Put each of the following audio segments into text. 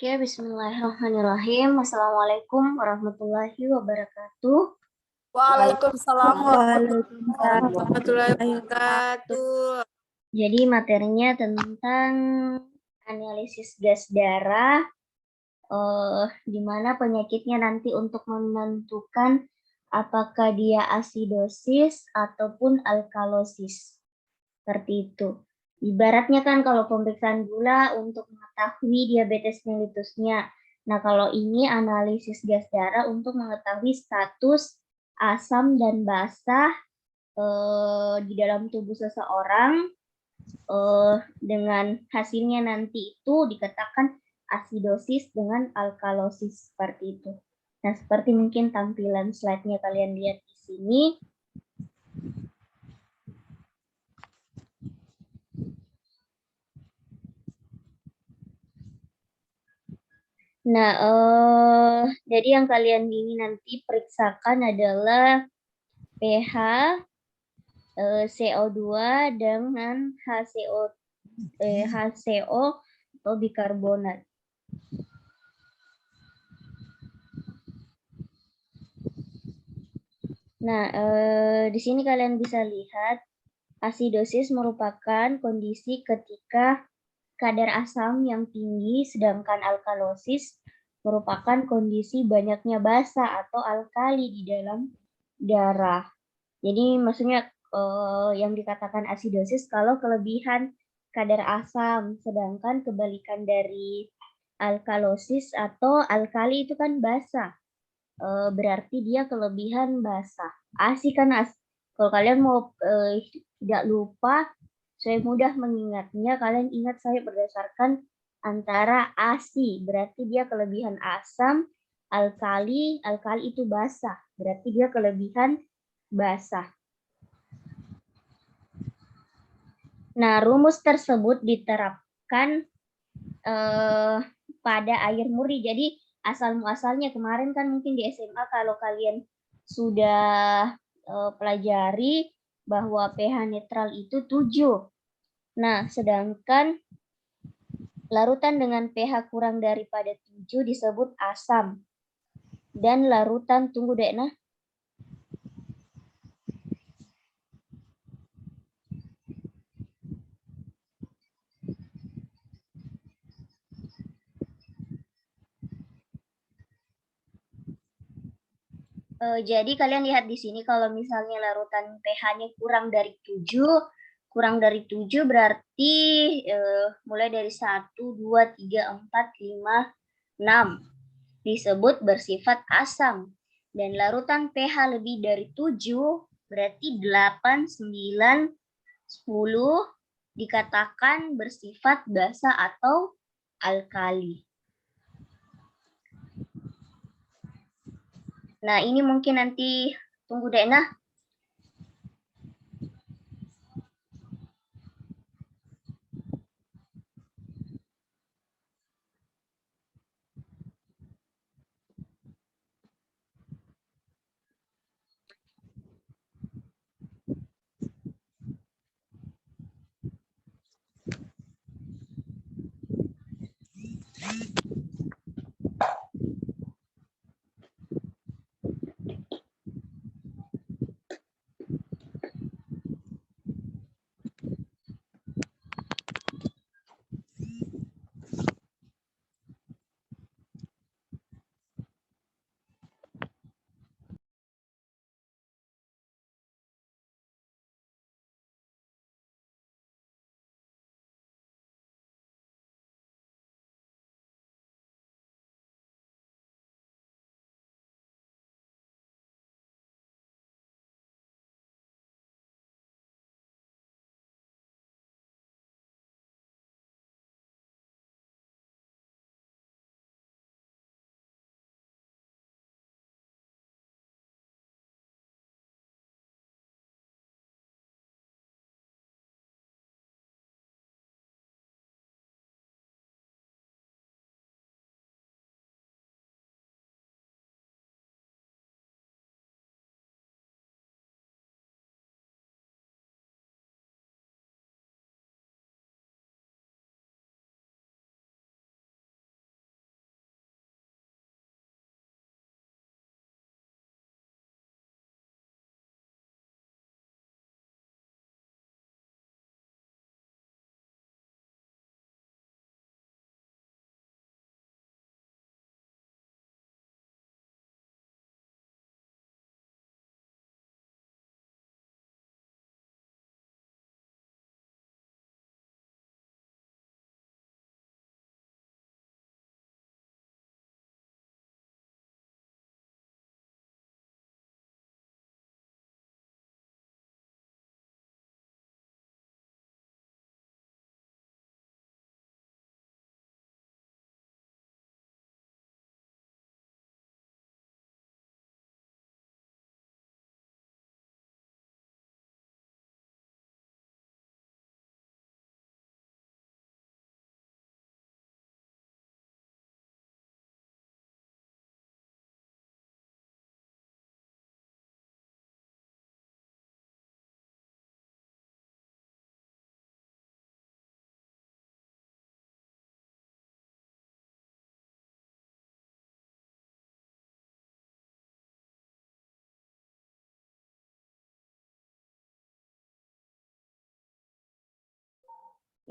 Oke, bismillahirrahmanirrahim. Assalamualaikum warahmatullahi wabarakatuh. Waalaikumsalam Waalaikumsalam warahmatullahi wabarakatuh. Jadi materinya tentang analisis gas darah, di mana penyakitnya nanti untuk menentukan apakah dia asidosis ataupun alkalosis. Seperti itu. Ibaratnya kan kalau pemeriksaan gula untuk mengetahui diabetes mellitusnya. Nah, kalau ini analisis gas darah untuk mengetahui status asam dan basa di dalam tubuh seseorang. Dengan hasilnya nanti itu dikatakan asidosis dengan alkalosis seperti itu. Nah, seperti mungkin tampilan slide-nya kalian lihat di sini. Nah, jadi yang kalian ini nanti periksakan adalah pH, CO2 dengan HCO atau bikarbonat. Nah, di sini kalian bisa lihat asidosis merupakan kondisi ketika kadar asam yang tinggi, sedangkan alkalosis merupakan kondisi banyaknya basa atau alkali di dalam darah. Jadi maksudnya yang dikatakan asidosis kalau kelebihan kadar asam, sedangkan kebalikan dari alkalosis atau alkali itu kan basa. Berarti dia kelebihan basa. Asi kan kalau kalian mau tidak lupa, saya mudah mengingatnya, kalian ingat saya berdasarkan antara ASI, berarti dia kelebihan asam, alkali itu basa, berarti dia kelebihan basa. Nah, rumus tersebut diterapkan pada air murni. Jadi asal muasalnya kemarin kan mungkin di SMA kalau kalian sudah pelajari bahwa pH netral itu 7. Nah, sedangkan larutan dengan pH kurang daripada 7 disebut asam. Dan larutan, tunggu deh, nah. Jadi kalian lihat di sini kalau misalnya larutan pH-nya kurang dari 7 berarti mulai dari 1, 2, 3, 4, 5, 6 disebut bersifat asam. Dan larutan pH lebih dari 7 berarti 8, 9, 10 dikatakan bersifat basa atau alkali. Nah, ini mungkin nanti tunggu deh, nah.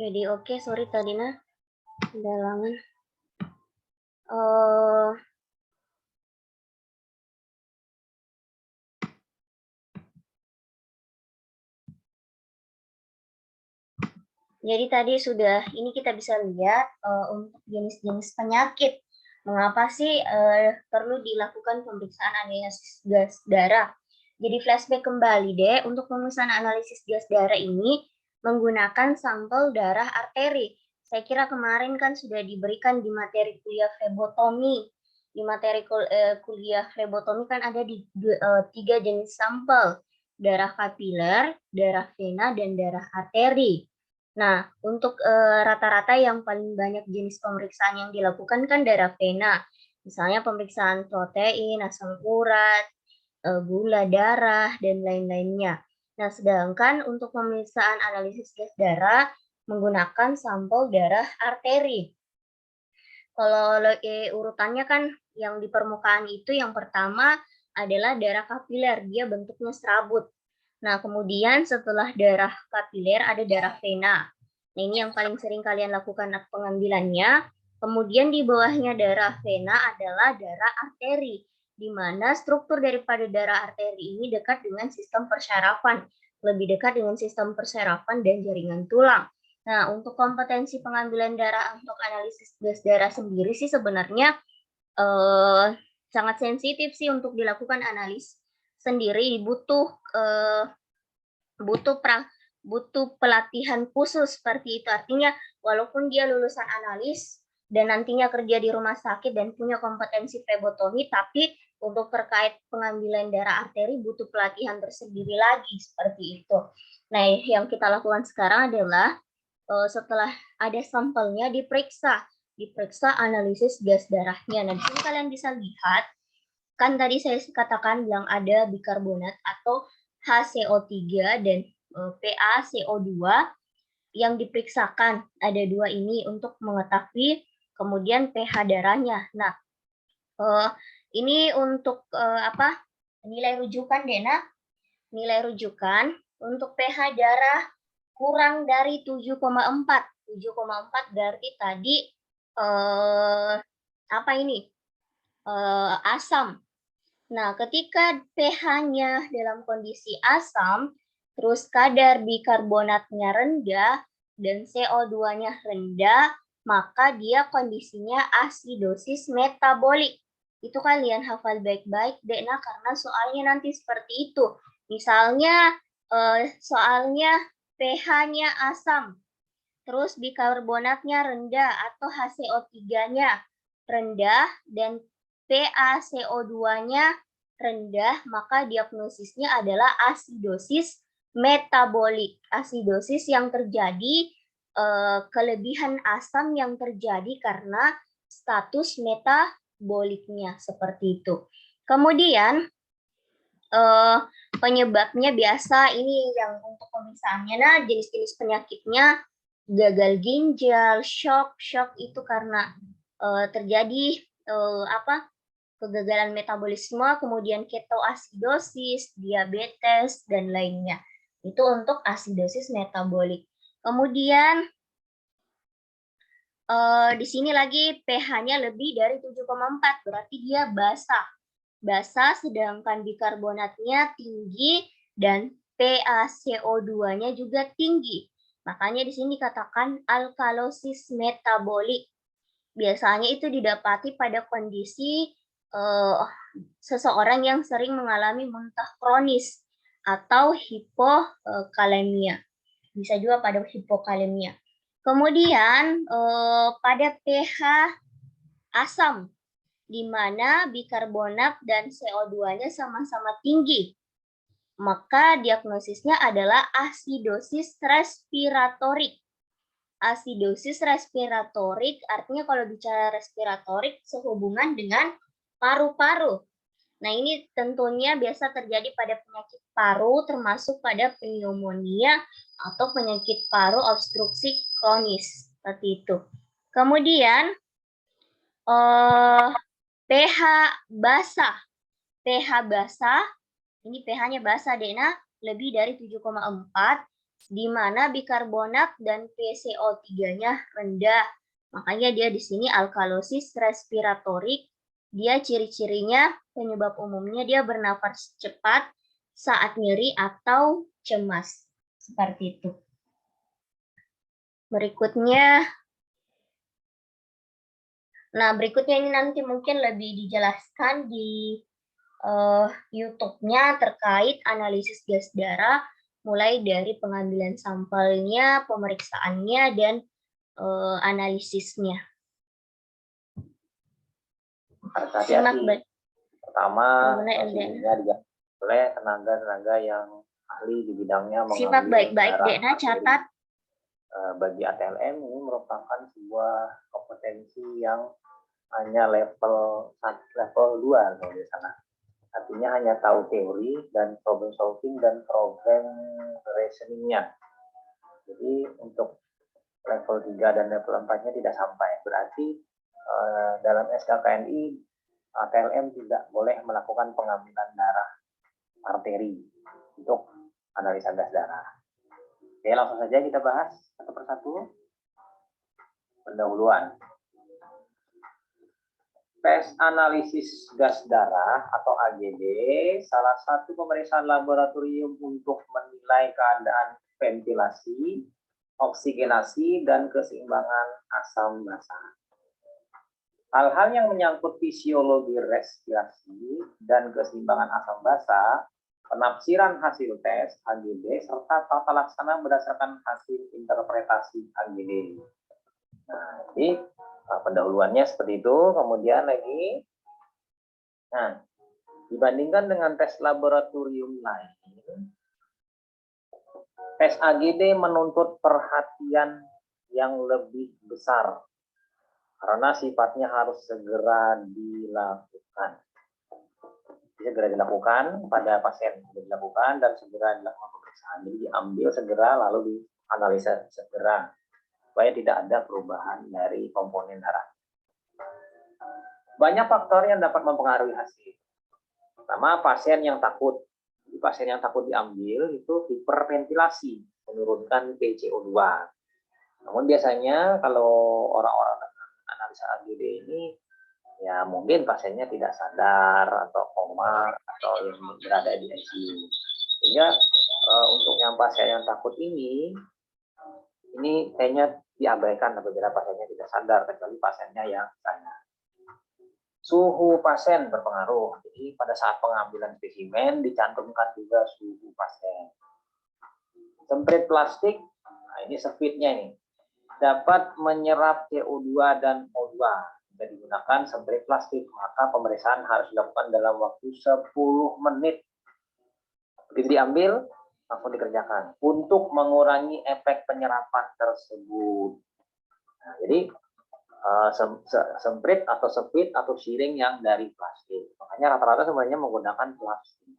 Jadi oke, sorry tadi nah dalangan. Jadi tadi sudah ini kita bisa lihat untuk jenis-jenis penyakit. Mengapa sih perlu dilakukan pemeriksaan analisis gas darah? Jadi flashback kembali deh, untuk pemeriksaan analisis gas darah ini menggunakan sampel darah arteri. Saya kira kemarin kan sudah diberikan di materi kuliah flebotomi. Di materi kuliah flebotomi kan ada di 3 jenis sampel, darah kapiler, darah vena, dan darah arteri. Nah, untuk rata-rata yang paling banyak jenis pemeriksaan yang dilakukan kan darah vena. Misalnya pemeriksaan protein, asam urat, gula darah, dan lain-lainnya. Nah, sedangkan untuk pemeriksaan analisis gas darah menggunakan sampel darah arteri. Kalau urutannya kan yang di permukaan itu yang pertama adalah darah kapiler, dia bentuknya serabut. Nah, kemudian setelah darah kapiler ada darah vena. Nah, ini yang paling sering kalian lakukan pengambilannya. Kemudian di bawahnya darah vena adalah darah arteri, di mana struktur daripada darah arteri ini dekat dengan sistem persarafan, lebih dekat dengan sistem persarafan dan jaringan tulang. Nah, untuk kompetensi pengambilan darah untuk analisis gas darah sendiri sih sebenarnya sangat sensitif sih untuk dilakukan analis sendiri, butuh pelatihan khusus seperti itu. Artinya walaupun dia lulusan analis dan nantinya kerja di rumah sakit dan punya kompetensi flebotomi, tapi untuk terkait pengambilan darah arteri butuh pelatihan tersendiri lagi seperti itu. Nah, yang kita lakukan sekarang adalah setelah ada sampelnya diperiksa analisis gas darahnya. Nah, di sini kalian bisa lihat, kan tadi saya katakan bilang ada bikarbonat atau HCO3 dan PaCO2 yang diperiksakan. Ada 2 ini untuk mengetahui kemudian pH darahnya. Nah, ini untuk nilai rujukan, Dena. Nilai rujukan untuk pH darah kurang dari 7,4. 7,4 berarti tadi asam. Nah, ketika pH-nya dalam kondisi asam, terus kadar bikarbonatnya rendah dan CO2-nya rendah, maka dia kondisinya asidosis metabolik. Itu kalian hafal baik-baik, Dekna, karena soalnya nanti seperti itu. Misalnya soalnya pH-nya asam, terus bikarbonatnya rendah atau HCO3-nya rendah dan PaCO2-nya rendah, maka diagnosisnya adalah asidosis metabolik. Asidosis yang terjadi, kelebihan asam yang terjadi karena status metaboliknya, seperti itu. Kemudian, penyebabnya biasa ini yang untuk pemeriksaannya, nah jenis-jenis penyakitnya gagal ginjal, shock itu karena terjadi kegagalan metabolisme, kemudian ketoasidosis, diabetes, dan lainnya. Itu untuk asidosis metabolik. Kemudian di sini lagi pH-nya lebih dari 7,4, berarti dia basah. Basah sedangkan bikarbonatnya tinggi dan PaCO2-nya juga tinggi. Makanya di sini katakan alkalosis metabolik. Biasanya itu didapati pada kondisi seseorang yang sering mengalami muntah kronis atau hipokalemia. Bisa juga pada hipokalemia. Kemudian pada pH asam, di mana bikarbonat dan CO2-nya sama-sama tinggi, maka diagnosisnya adalah asidosis respiratorik. Asidosis respiratorik artinya kalau bicara respiratorik sehubungan dengan paru-paru. Nah, ini tentunya biasa terjadi pada penyakit paru termasuk pada pneumonia atau penyakit paru obstruksi kronis, seperti itu. Kemudian pH basah. pH basah, ini pH-nya basah, Dena, lebih dari 7,4. di mana bikarbonat dan PCO3-nya rendah. Makanya dia di sini alkalosis respiratorik. Dia ciri-cirinya penyebab umumnya dia bernafas cepat saat nyeri atau cemas. Seperti itu. Berikutnya ini nanti mungkin lebih dijelaskan di YouTube-nya terkait analisis gas darah, mulai dari pengambilan sampelnya, pemeriksaannya, dan analisisnya. Hati-hati. Pertama, suhunya dijaga oleh tenaga-tenaga yang ahli di bidangnya. Simak baik-baik, Dena catat. Bagi ATLM ini merupakan sebuah kompetensi yang hanya level 2 kalau di sana. Artinya hanya tahu teori dan problem solving dan problem reasoningnya. Jadi untuk level 3 dan level 4-nya tidak sampai. Berarti dalam SKKNI ATLM tidak boleh melakukan pengambilan darah arteri untuk analisa gas darah. Oke, langsung saja kita bahas satu persatu. Pendahuluan. Tes analisis gas darah atau AGD salah satu pemeriksaan laboratorium untuk menilai keadaan ventilasi, oksigenasi, dan keseimbangan asam basa. Hal-hal yang menyangkut fisiologi respirasi dan keseimbangan asam basa, penafsiran hasil tes AGD, serta tata laksana berdasarkan hasil interpretasi AGD. Nah, jadi pendahuluannya seperti itu. Kemudian lagi, nah, dibandingkan dengan tes laboratorium lain, tes AGD menuntut perhatian yang lebih besar karena sifatnya harus segera dilakukan. Segera dilakukan pada pasien, segera dilakukan dan segera dilakukan pemeriksaan. Jadi diambil segera lalu dianalisa segera supaya tidak ada perubahan dari komponen darah. Banyak faktor yang dapat mempengaruhi hasil. Pertama, pasien yang takut. Jadi, pasien yang takut diambil itu hiperventilasi, menurunkan PCO2. Namun biasanya kalau orang-orang analisa AGD ini, ya mungkin pasiennya tidak sadar atau koma atau yang berada di ICU. Sehingga untuk yang pasien yang takut ini kayaknya diabaikan apabila pasiennya tidak sadar, kecuali pasiennya yang sadar. Suhu pasien berpengaruh. Jadi pada saat pengambilan spesimen dicantumkan juga suhu pasien. Semprit plastik, nah ini sempritnya ini, dapat menyerap CO2 dan O2. Jika digunakan semprit plastik, maka pemeriksaan harus dilakukan dalam waktu 10 menit. Begitu diambil, langsung dikerjakan untuk mengurangi efek penyerapan tersebut. Nah, jadi semprit atau sepit atau siring yang dari plastik. Makanya rata-rata sebenarnya menggunakan plastik.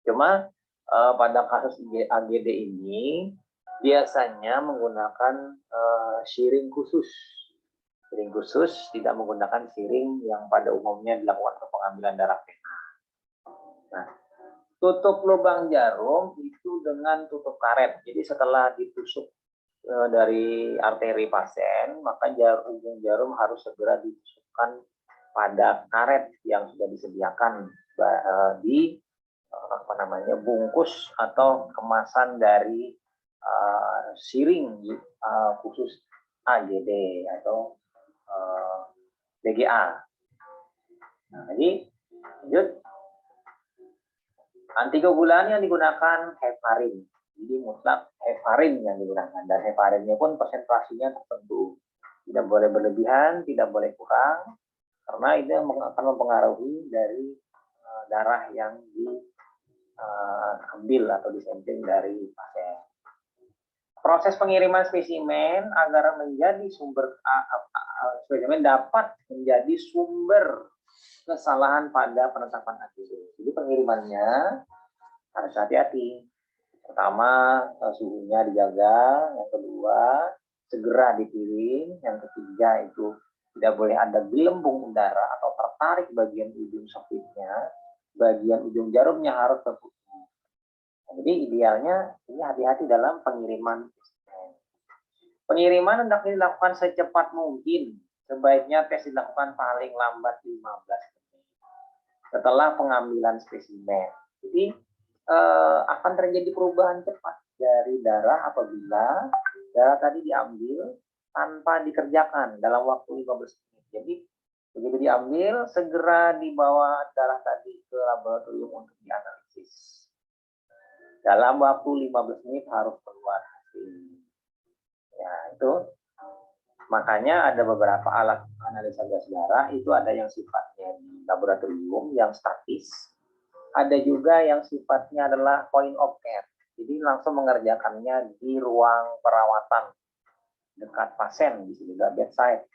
Cuma pada kasus AGD ini biasanya menggunakan siring khusus. Siring khusus, tidak menggunakan siring yang pada umumnya dilakukan untuk pengambilan darah vena. Nah, tutup lubang jarum itu dengan tutup karet. Jadi setelah ditusuk dari arteri pasien, maka ujung jarum harus segera ditusukkan pada karet yang sudah disediakan di bungkus atau kemasan dari siring khusus AGD atau BGA. Nah, jadi lanjut. Antikoagulan yang digunakan heparin. Jadi mutlak heparin yang digunakan, dan heparinnya pun konsentrasinya tertentu. Tidak boleh berlebihan, tidak boleh kurang, karena itu akan mempengaruhi dari darah yang diambil atau disampling dari pasien. Proses pengiriman spesimen agar menjadi sumber spesimen dapat menjadi sumber kesalahan pada penetapan AGD. Jadi pengirimannya harus hati-hati. Pertama, suhunya dijaga. Yang kedua, segera dikirim. Yang ketiga itu tidak boleh ada gelembung udara atau tertarik bagian ujung sepitnya. Bagian ujung jarumnya harus tertutup. Jadi idealnya ini hati-hati dalam pengiriman spesimen. Pengiriman hendaknya dilakukan secepat mungkin. Sebaiknya tes dilakukan paling lambat 15 menit setelah pengambilan spesimen. Jadi akan terjadi perubahan cepat dari darah apabila darah tadi diambil tanpa dikerjakan dalam waktu 15 menit. Jadi begitu diambil, segera dibawa darah tadi ke laboratorium untuk dianalisis. Dalam waktu 15 menit harus keluar hasil. Ya, itu makanya ada beberapa alat analisa gas darah, itu ada yang sifatnya di laboratorium yang statis, ada juga yang sifatnya adalah point of care. Jadi langsung mengerjakannya di ruang perawatan dekat pasien, bisa juga bedside,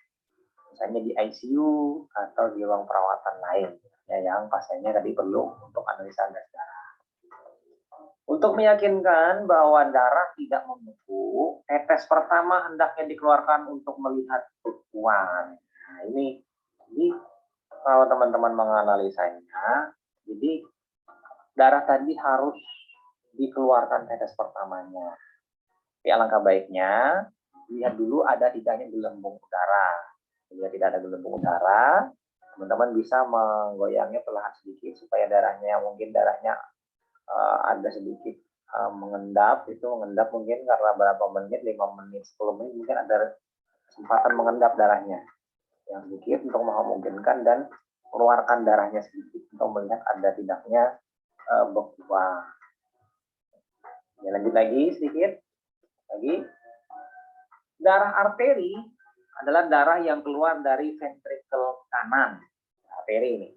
misalnya di ICU atau di ruang perawatan lain ya, yang pasiennya tadi perlu untuk analisa gas darah. Untuk meyakinkan bahwa darah tidak membeku, tetes pertama hendaknya dikeluarkan untuk melihat bekuan. Nah, ini jadi kalau teman-teman menganalisanya, jadi darah tadi harus dikeluarkan tetes pertamanya. Tapi alangkah baiknya lihat dulu ada tidaknya gelembung udara. Jika tidak ada gelembung udara, teman-teman bisa menggoyangnya perlahan sedikit supaya darahnya ada sedikit mengendap. Itu mengendap mungkin karena berapa menit, 5 menit, 10 menit, mungkin ada kesempatan mengendap darahnya yang sedikit untuk memungkinkan dan keluarkan darahnya sedikit untuk melihat ada tidaknya bekuan. Ya, lanjut lagi sedikit lagi. Darah arteri adalah darah yang keluar dari ventrikel kanan. Arteri ini.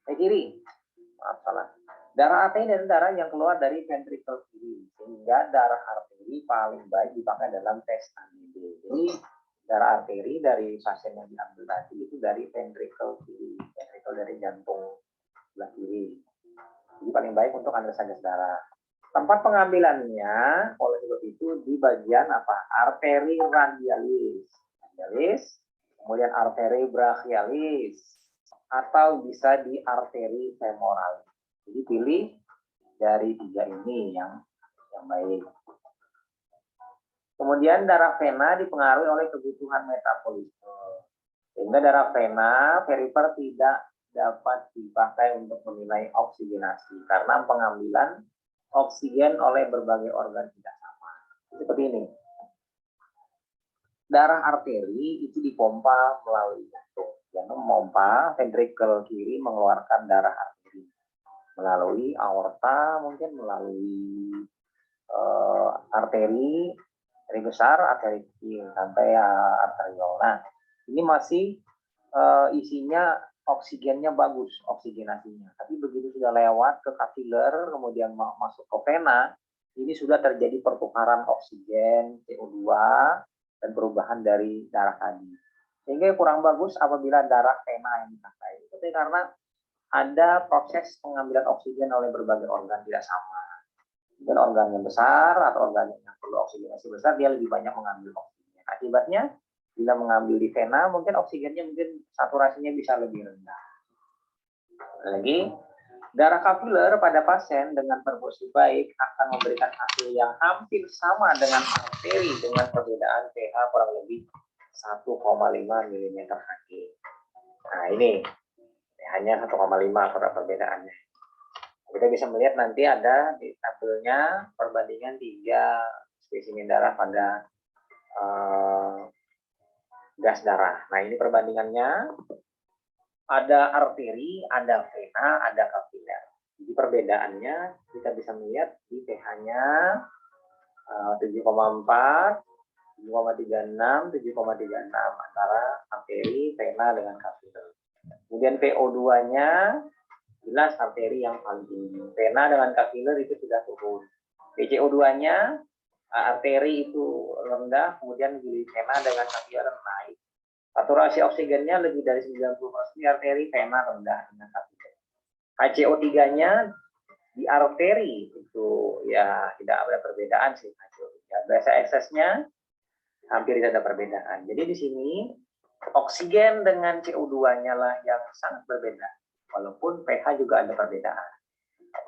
Kiri. Maaf salah. Darah arteri adalah darah yang keluar dari ventrikel kiri. Sehingga darah arteri paling baik dipakai dalam tes ABD. Jadi darah arteri dari pasien yang diambil tadi itu dari ventrikel kiri. Ventrikel dari jantung sebelah kiri. Jadi paling baik untuk analisa gas darah. Tempat pengambilannya oleh sebab itu di bagian apa? Arteri radialis, kemudian arteri brachialis, atau bisa di arteri femoralis. Jadi pilih dari 3 ini yang baik. Kemudian darah vena dipengaruhi oleh kebutuhan metabolisme. Sehingga darah vena perifer tidak dapat dipakai untuk menilai oksigenasi karena pengambilan oksigen oleh berbagai organ tidak sama. Seperti ini. Darah arteri itu dipompa melalui jantung. Yang memompa ventrikel kiri mengeluarkan darah arteri melalui aorta, mungkin melalui arteri besar, arteri kecil sampai arteriol. Nah, ini masih isinya oksigennya bagus, oksigenasinya. Tapi begitu sudah lewat ke kapiler, kemudian masuk ke vena, ini sudah terjadi pertukaran oksigen, CO2, dan perubahan dari darah tadi. Sehingga kurang bagus apabila darah vena yang dipakai. Itu karena ada proses pengambilan oksigen oleh berbagai organ tidak sama. Mungkin organ yang besar atau organ yang perlu oksigenasi besar, dia lebih banyak mengambil oksigen. Akibatnya, bila mengambil di vena, mungkin oksigennya mungkin saturasinya bisa lebih rendah. Lagi, darah kapiler pada pasien dengan perfusi baik akan memberikan hasil yang hampir sama dengan arteri dengan perbedaan pH kurang lebih 1,5 mm/Hg. Nah, ini hanya 1,5 perbedaannya. Kita bisa melihat nanti ada di tabelnya perbandingan 3 spesimen darah pada gas darah. Nah, ini perbandingannya. Ada arteri, ada vena, ada kapiler. Jadi perbedaannya kita bisa melihat di pH-nya 7,4, 7,36, 7,36 antara arteri, vena dengan kapiler. Kemudian VO2-nya jelas arteri yang paling tinggi. Vena dengan kapiler itu sudah turun. PCO2-nya arteri itu rendah, kemudian di vena dengan kapiler naik. Saturasi oksigennya lebih dari 90% di arteri, vena rendah dengan kapiler. HCO3-nya di arteri itu ya tidak ada perbedaan sih HCO3. Biasa eksesnya hampir tidak ada perbedaan. Jadi di sini oksigen dengan CO2-nya lah yang sangat berbeda. Walaupun pH juga ada perbedaan.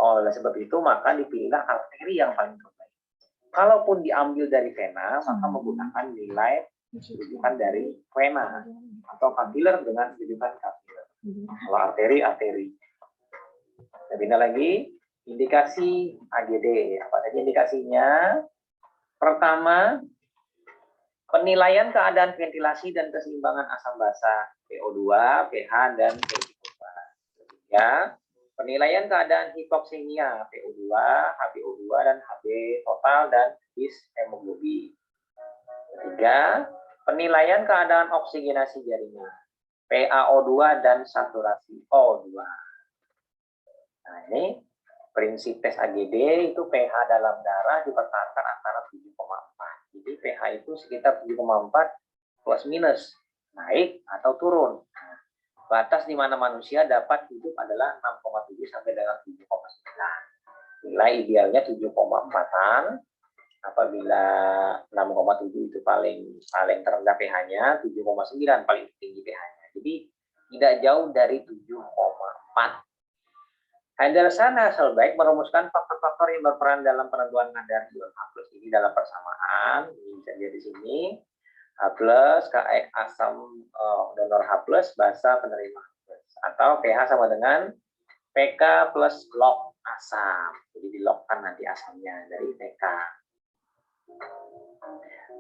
Oleh sebab itu, maka dipilihlah arteri yang paling terbaik. Kalaupun diambil dari vena, maka menggunakan nilai rujukan dari vena atau kapiler dengan rujukan kapiler. Kalau arteri, arteri. Kita pindah lagi, indikasi AGD. Apa saja indikasinya? Pertama, penilaian keadaan ventilasi dan keseimbangan asam basa, PO2, pH, dan PO2. Ketiga, penilaian keadaan hipoksemia, PO2, HbO2, dan Hb total, dan dishemoglobin. Ketiga, penilaian keadaan oksigenasi jaringan, PaO2 dan saturasi O2. Nah, ini prinsip tes AGD itu pH dalam darah dipertahankan antara 7,4. Jadi pH itu sekitar 7,4 plus minus, naik atau turun. Nah, batas di mana manusia dapat hidup adalah 6,7 sampai dengan 7,9. Nilai idealnya 7,4-an. Apabila 6,7 itu paling terendah pH-nya, 7,9 paling tinggi pH-nya. Jadi tidak jauh dari 7,4. Henderson-Hasselbalch merumuskan faktor-faktor yang berperan dalam penentuan kadar ion H+ ini dalam persamaan. Ini bisa dilihat di sini. H+, KX asam donor H+, basa penerima H+. Atau pH sama dengan PK plus log asam. Jadi dilogkan nanti asamnya dari PK.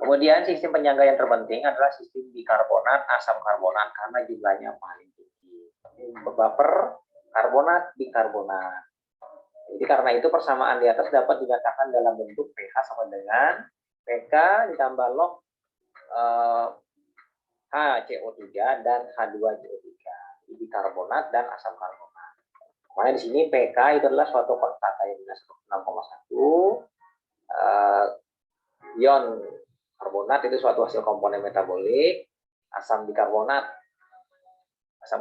Kemudian sistem penyangga yang terpenting adalah sistem bikarbonat asam karbonat karena jumlahnya paling tinggi. Baper, karbonat, bikarbonat. Jadi karena itu persamaan di atas dapat dinyatakan dalam bentuk pH sama dengan PK ditambah log HCO3 dan H2CO3. Jadi bikarbonat dan asam karbonat. Makanya di sini PK itu adalah suatu konstanta yang minus 6,1. Ion karbonat itu suatu hasil komponen metabolik. Asam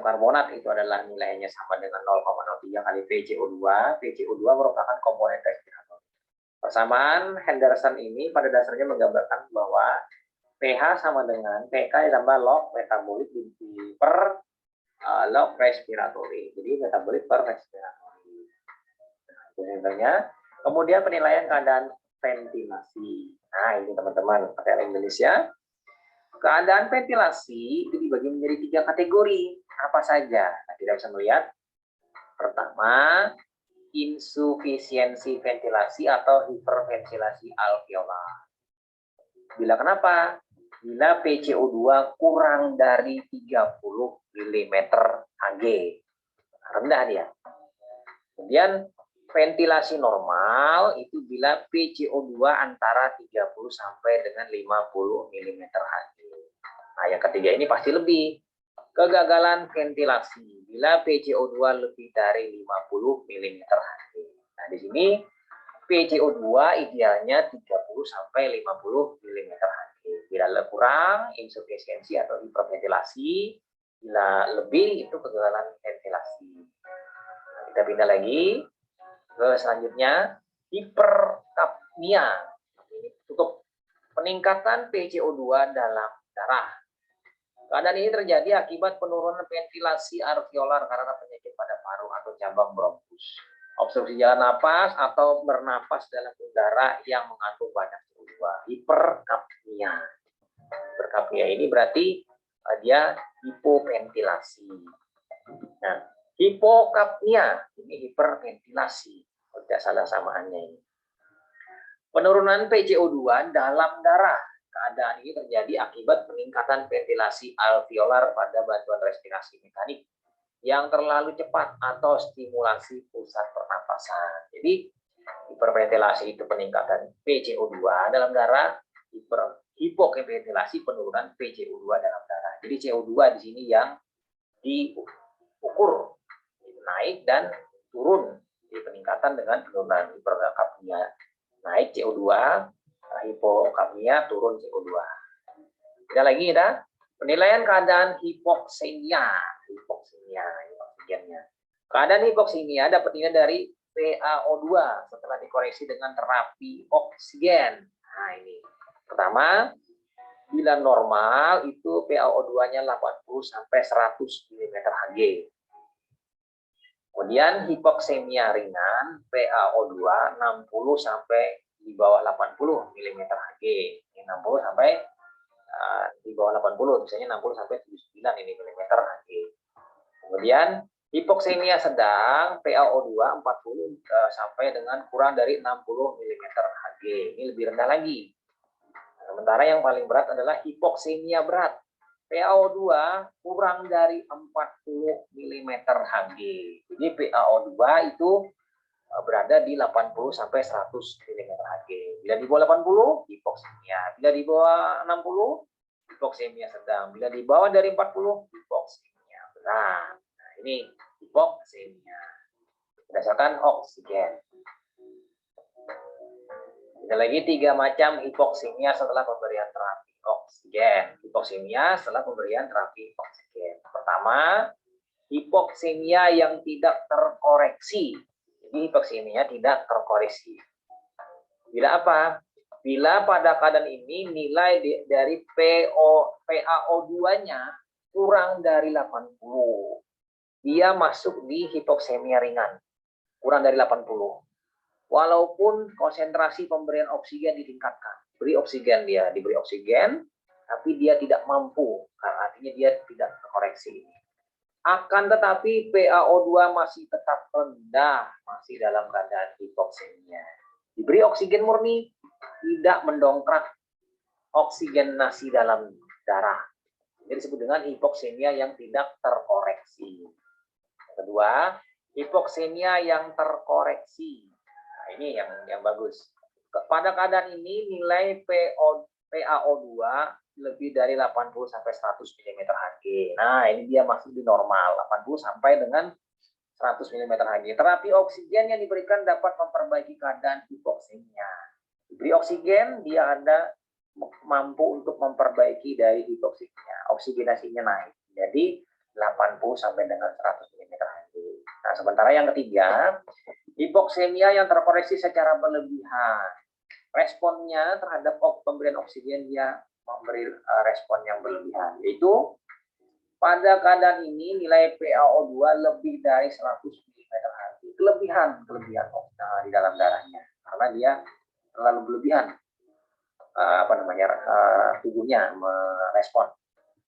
karbonat itu adalah nilainya sama dengan 0,03 kali PCO2. PCO2 merupakan komponen respirator. Persamaan Henderson ini pada dasarnya menggambarkan bahwa pH sama dengan PK ditambah log metabolik per log respiratory. Jadi metabolik per respiratory. Nah, itu contohnya. Kemudian penilaian keadaan ventilasi. Nah, ini teman-teman, PTN Indonesia. Keadaan ventilasi itu dibagi menjadi 3 kategori. Apa saja? Nah, kita bisa melihat. Pertama, insufisiensi ventilasi atau hiperventilasi alveolar. Bila kenapa? Bila PCO2 kurang dari 30 mm Hg. Rendah dia. Kemudian ventilasi normal itu bila PCO2 antara 30 sampai dengan 50 mm Hg. Nah, yang ketiga ini pasti lebih. Kegagalan ventilasi bila PCO2 lebih dari 50 mm Hg. Nah, di sini PCO2 idealnya 30 sampai 50 mm Hg. Bila kurang, insufisiensi atau hiperventilasi. Bila lebih, itu kegagalan ventilasi. Nah, kita pindah lagi ke selanjutnya, hiperkapnia. Ini cukup peningkatan PCO2 dalam darah. Keadaan ini terjadi akibat penurunan ventilasi alveolar karena penyakit pada paru atau cabang bronkus, obstruksi jalan napas, atau bernapas dalam udara yang mengandung banyak CO2. Hiperkapnia. Hiperkapnia ini berarti dia hipoventilasi. Nah, hipokapnia ini hiperventilasi. Tidak salah samaannya ini. Penurunan PCO2 dalam darah. Keadaan ini terjadi akibat peningkatan ventilasi alveolar pada bantuan respirasi mekanik yang terlalu cepat atau stimulasi pusat pernapasan. Jadi hiperventilasi itu peningkatan PCO2 dalam darah, hipoventilasi penurunan PCO2 dalam darah. Jadi CO2 di sini yang diukur naik dan turun. Jadi peningkatan dengan penurunan. Hiperkapnia naik CO2, hipokapnia turun CO2. Kita lagi kita penilaian keadaan hipoksemia. Keadaan hipoksemia dapat dinilai dari PaO2 setelah dikoreksi dengan terapi oksigen. Nah, ini pertama, bila normal itu PaO2-nya 80 sampai 100 mm Hg. Kemudian hipoksemia ringan, PaO2 60 sampai di bawah 80 mm Hg. 60 sampai di bawah 80, misalnya 60 sampai 79 mm Hg. Kemudian hipoksemia sedang, PaO2 40 sampai dengan kurang dari 60 mm Hg. Ini lebih rendah lagi. Sementara yang paling berat adalah hipoksemia berat. PaO2 kurang dari 40 mm Hg. Jadi PaO2 itu berada di 80 sampai 100 mm Hg. Bila di bawah 80, hipoksemia. Bila di bawah 60, hipoksemia sedang. Bila di bawah dari 40, hipoksemia berat. Nah, ini hipoksemia. Berdasarkan oksigen. Ada lagi 3 macam hipoksemia setelah pemberian terapi oksigen. Hipoksemia setelah pemberian terapi oksigen. Pertama, hipoksemia yang tidak terkoreksi. Jadi hipoksemia tidak terkoreksi. Bila apa? Bila pada keadaan ini nilai dari PaO2-nya kurang dari 80. Dia masuk di hipoksemia ringan. Kurang dari 80. Walaupun konsentrasi pemberian oksigen ditingkatkan. Beri oksigen dia, diberi oksigen, tapi dia tidak mampu. Karena artinya dia tidak terkoreksi. Akan tetapi PaO2 masih tetap rendah, masih dalam keadaan hipoksemia. Diberi oksigen murni, tidak mendongkrak oksigenasi dalam darah. Ini disebut dengan hipoksemia yang tidak terkoreksi. Kedua, hipoksemia yang terkoreksi. Nah, ini yang bagus. Pada keadaan ini nilai PaO2 lebih dari 80 sampai 100 mm Hg. Nah, ini dia masuk di normal, 80 sampai dengan 100 mm Hg. Terapi oksigen yang diberikan dapat memperbaiki keadaan hipoksemia. Diberi oksigen, dia ada mampu untuk memperbaiki dari hipoksemia. Oksigenasinya naik. Jadi 80 sampai dengan 100 mm Hg. Nah, sementara yang ketiga, hipoksemia yang terkoreksi secara berlebihan. Responnya terhadap pemberian oksigen dia memberi respon yang berlebihan. Yaitu pada keadaan ini nilai PaO2 lebih dari 100 mm Hg. Kelebihan di dalam darahnya. Karena dia terlalu berlebihan tubuhnya merespon.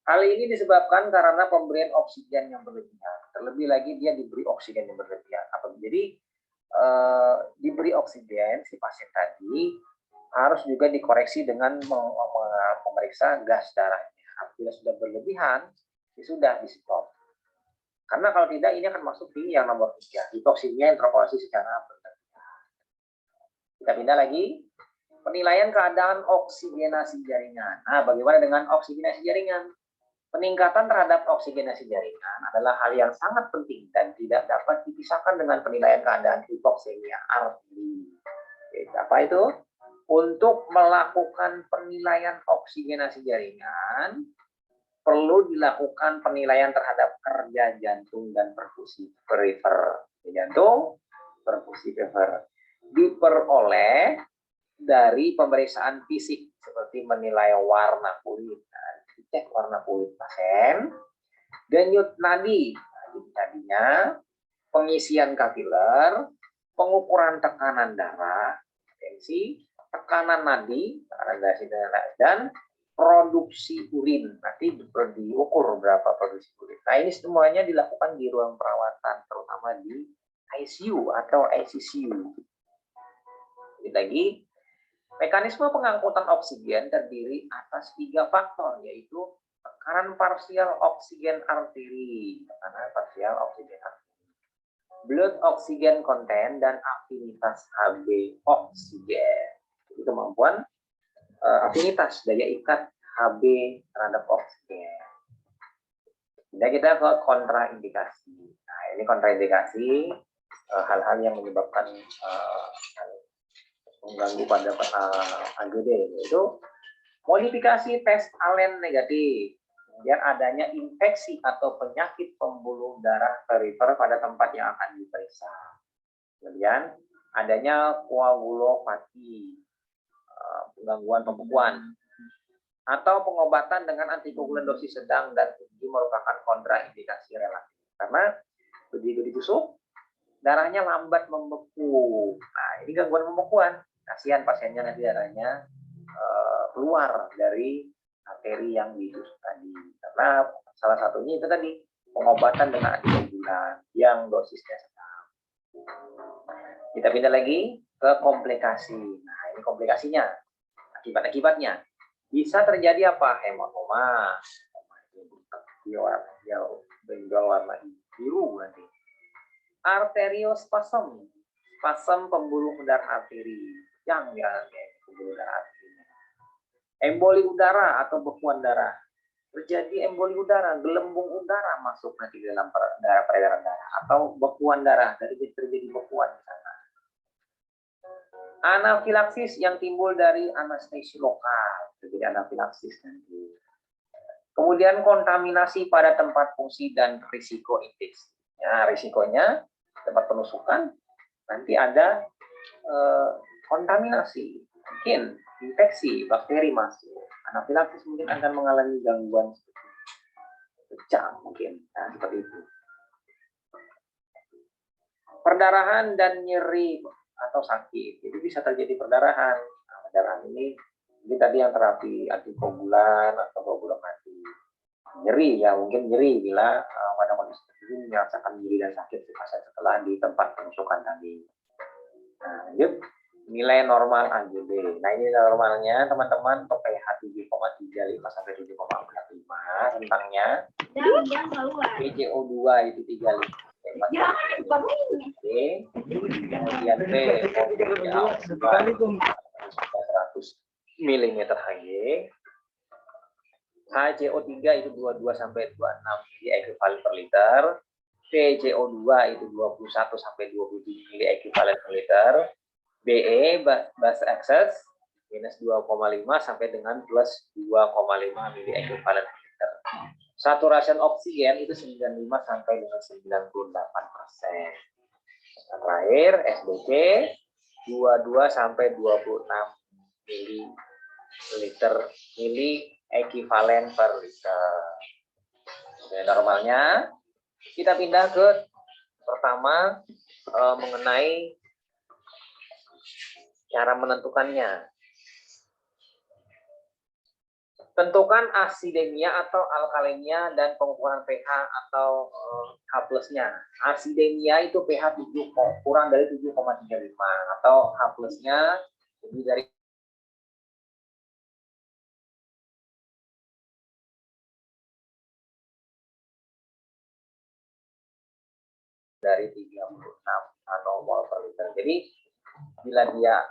Hal ini disebabkan karena pemberian oksigen yang berlebihan. Terlebih lagi dia diberi oksigen yang berlebihan. Jadi diberi oksigen si pasien tadi harus juga dikoreksi dengan memeriksa gas darahnya. Apabila sudah berlebihan, sudah di stop. Karena kalau tidak ini akan masuk di yang nomor 3, hipoksemia yang terkoreksi secara berlebihan. Kita pindah lagi. Penilaian keadaan oksigenasi jaringan. Nah, bagaimana dengan oksigenasi jaringan? Peningkatan terhadap oksigenasi jaringan adalah hal yang sangat penting dan tidak dapat dipisahkan dengan penilaian keadaan hipoksemia arteri. Apa itu? Untuk melakukan penilaian oksigenasi jaringan, perlu dilakukan penilaian terhadap kerja jantung dan perfusi perifer. Jantung, perfusi perifer. Diperoleh dari pemeriksaan fisik seperti menilai warna kulit, cek warna kulit pasien, denyut nadi, nadinya, pengisian kapiler, pengukuran tekanan darah, tensi, tekanan nadi, dan produksi urin. Nanti diukur berapa produksi urin. Nah, ini semuanya dilakukan di ruang perawatan, terutama di ICU atau ICCU. Lagi, mekanisme pengangkutan oksigen terdiri atas 3 faktor, yaitu tekanan parsial oksigen arteri, blood oxygen content, dan afinitas Hb oksigen. Itu kemampuan afinitas, daya ikat Hb terhadap oksigen. Jadi kita ke kontraindikasi. Nah, ini kontraindikasi hal-hal yang menyebabkan mengganggu pada AGD, yaitu modifikasi tes alen negatif, kemudian adanya infeksi atau penyakit pembuluh darah perifer pada tempat yang akan diperiksa, kemudian adanya koagulopati, gangguan pembekuan, atau pengobatan dengan antikoagulan dosis sedang dan tinggi merupakan kontraindikasi relatif. Karena begitu ditusuk, darahnya lambat membeku. Nah, ini gangguan pembekuan. Kasihan pasiennya nanti darahnya keluar dari arteri yang ditusuk tadi. Karena salah satunya itu tadi pengobatan dengan antikoagulan yang dosisnya sedang. Kita pindah lagi ke komplikasi. Nah, ini komplikasinya. Akibat-akibatnya bisa terjadi apa? Hematoma. Benjol warna biru nanti. Arteriospasm, spasm pembuluh darah arteri. Yang pembuluh darah arteri. Emboli udara atau bekuan darah. Terjadi emboli udara, gelembung udara masuk nanti di dalam peredaran darah atau bekuan darah, terjadi bekuan di sana. Anafilaksis yang timbul dari anestesi lokal, terjadi anafilaksis nanti. Kemudian kontaminasi pada tempat fungsi dan risiko infeksi. Ya, risikonya tempat penusukan nanti ada kontaminasi, mungkin infeksi, bakteri masuk. Anafilaksis mungkin akan mengalami gangguan seperti pecah mungkin, nah, seperti itu. Perdarahan dan nyeri atau sakit, jadi bisa terjadi perdarahan. Nah, perdarahan ini tadi yang terapi antikoagulan atau koagulopati. Nyeri ya, mungkin nyeri bila pada kondisi ini merasakan nyeri dan sakit setelah di tempat penusukan tadi. Nah, lanjut. Nilai normal AGB. Nah, ini normalnya teman-teman untuk pH 7,35 sampai 7,45 rentangnya. PCO2 itu 35. Kemudian P 100 mm Hg. HCO3 itu 22 sampai 26 mili ekuivalen per liter. PCO2 itu 21 sampai 27 mili ekuivalen per liter. BE base excess minus 2,5 sampai dengan plus 2,5 mili ekuivalen per liter. Saturation oksigen itu 95 sampai dengan 98%. Terakhir SBC 22 sampai 26 mili ekuivalen per liter. Jadi normalnya kita pindah ke pertama mengenai cara menentukannya. Tentukan asidemia atau alkalemia dan pengukuran pH atau H+-nya. Asidemia itu pH 7 kurang dari 7,35 atau H+-nya lebih dari dari 36 nanomol per liter. Jadi bila dia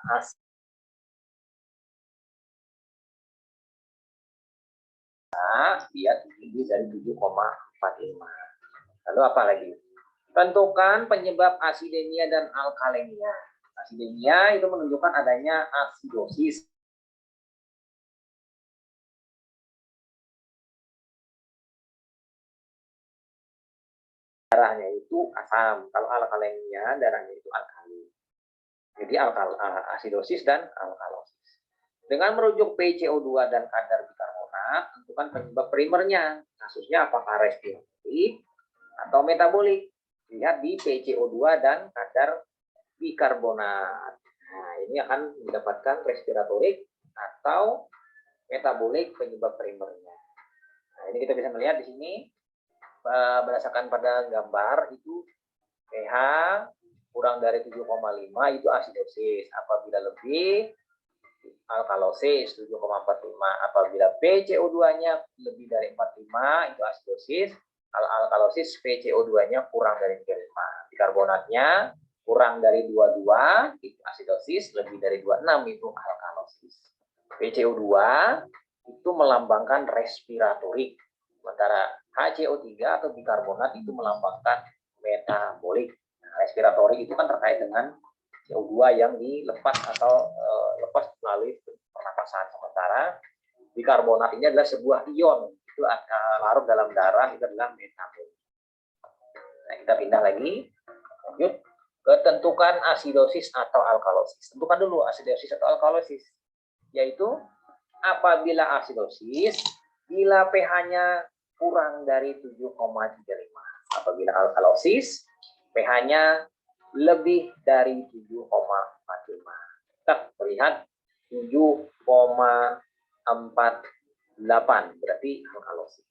dia tinggi dari 7,45. Lalu apa lagi? Tentukan penyebab asidemia dan alkalemia. Asidemia itu menunjukkan adanya asidosis. Darahnya itu asam. Kalau alkalemia darahnya itu alkali. Jadi asidosis dan alkalosis. Dengan merujuk PCO2 dan kadar bikarbonat, tentukan penyebab primernya. Kasusnya apakah respiratif atau metabolik. Lihat di PCO2 dan kadar bikarbonat. Nah, ini akan mendapatkan respiratorik atau metabolik penyebab primernya. Nah, ini kita bisa melihat di sini berdasarkan pada gambar itu pH kurang dari 7,5 itu asidosis. Apabila lebih alkalosis 7,45. Apabila PCO2-nya lebih dari 45 itu asidosis. Kalau alkalosis PCO2-nya kurang dari 35. Bikarbonatnya kurang dari 22 itu asidosis, lebih dari 26 itu alkalosis. PCO2 itu melambangkan respiratorik. Sementara HCO3 atau bikarbonat itu melambangkan metabolik. Nah, respiratorik itu kan terkait dengan CO2 yang dilepas atau lepas melalui pernapasan. Sementara bikarbonat ini adalah sebuah ion, itu larut dalam darah, itu adalah metabolik. Nah, kita pindah lagi, lanjut ke tentukan asidosis atau alkalosis. Tentukan dulu asidosis atau alkalosis, yaitu apabila asidosis, bila pH-nya kurang dari 7,35. Apabila alkalosis, pH-nya lebih dari 7,45. Kita lihat 7,48 berarti alkalosis.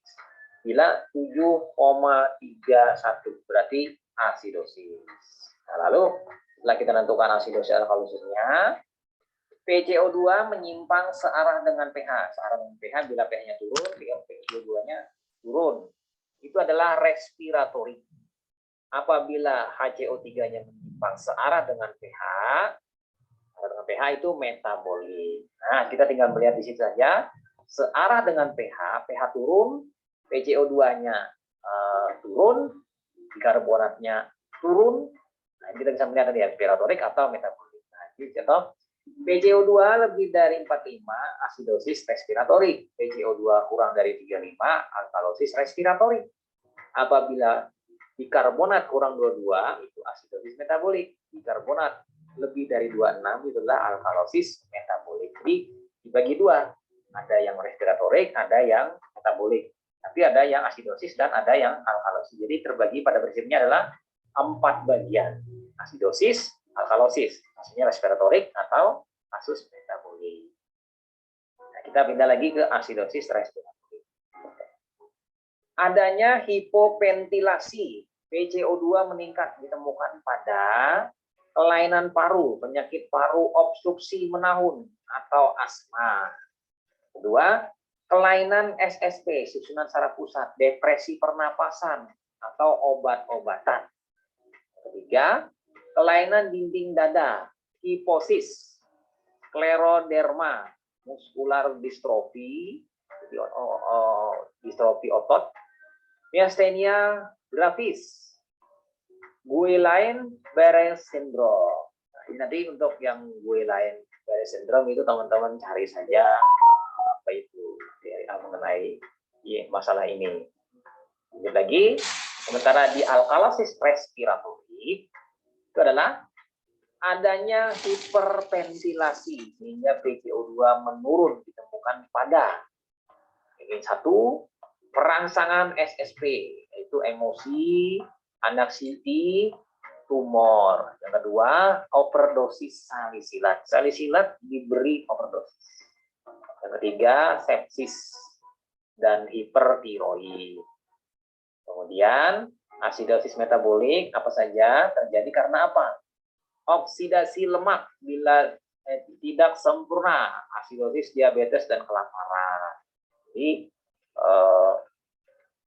Bila 7,31 berarti asidosis. Nah, lalu setelah kita tentukan asidosis alkalosisnya, PCO2 menyimpang searah dengan pH. Searah dengan pH bila pH-nya turun, PCO2-nya turun. Itu adalah respiratorik. Apabila HCO3-nya menyimpang searah dengan pH itu metabolik. Nah, kita tinggal melihat di situ saja. Searah dengan pH turun, PCO2-nya turun, bikarbonatnya turun. Nah, kita bisa melihat tadi respiratorik atau metabolik. Nah, ini contoh PCO2 lebih dari 45, asidosis respiratorik. PCO2 kurang dari 35, alkalosis respiratorik. Apabila bikarbonat kurang 22, itu asidosis metabolik. Bikarbonat lebih dari 26, itu adalah alkalosis metabolik. Jadi dibagi dua, ada yang respiratorik, ada yang metabolik. Tapi ada yang asidosis dan ada yang alkalosis. Jadi terbagi pada prinsipnya adalah 4 bagian. Asidosis, alkalosis, maksudnya respiratorik atau kasus metabolik. Nah, kita pindah lagi ke asidosis respiratorik. Adanya hipoventilasi, PCO2 meningkat ditemukan pada kelainan paru, penyakit paru obstruksi menahun atau asma. Kedua, kelainan SSP, susunan saraf pusat, depresi pernapasan atau obat-obatan. Ketiga, kelainan dinding dada, kiposis, skleroderma, muskular distrofi, distrofi otot, miastenia gravis, Guillain-Barré syndrome. Nah, ini nanti untuk yang Guillain-Barré syndrome itu teman-teman cari saja apa itu mengenai masalah ini. Lanjut lagi, sementara di alkalosis respiratorik itu adalah adanya hiperventilasi sehingga PCO2 menurun ditemukan pada ini satu, perangsangan SSP yaitu emosi, aneksiti, tumor. Yang kedua, overdosis salisilat. Salisilat diberi overdosis. Yang ketiga, sepsis dan hipertiroid. Kemudian, asidosis metabolik apa saja terjadi karena apa? Oksidasi lemak bila tidak sempurna, asidosis, diabetes, dan kelaparan. Jadi,